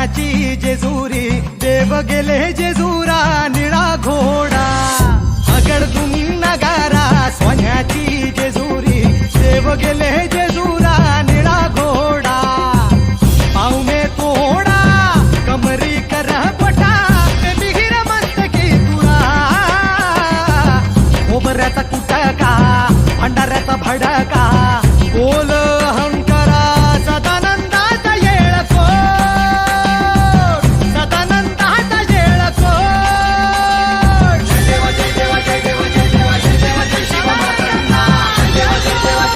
सोन्याची जेजुरी देव गेले जेजुरा निळा घोडा अगडदुम नगारा सोन्याची जेजुरी देव गेले जेजुरा निळा घोडा पाऊ में तोडा कमरी कर पटा बिहिर मस्तकी तुरा खोबऱ्याचा कुटका भंडाऱ्याचा भडका बोल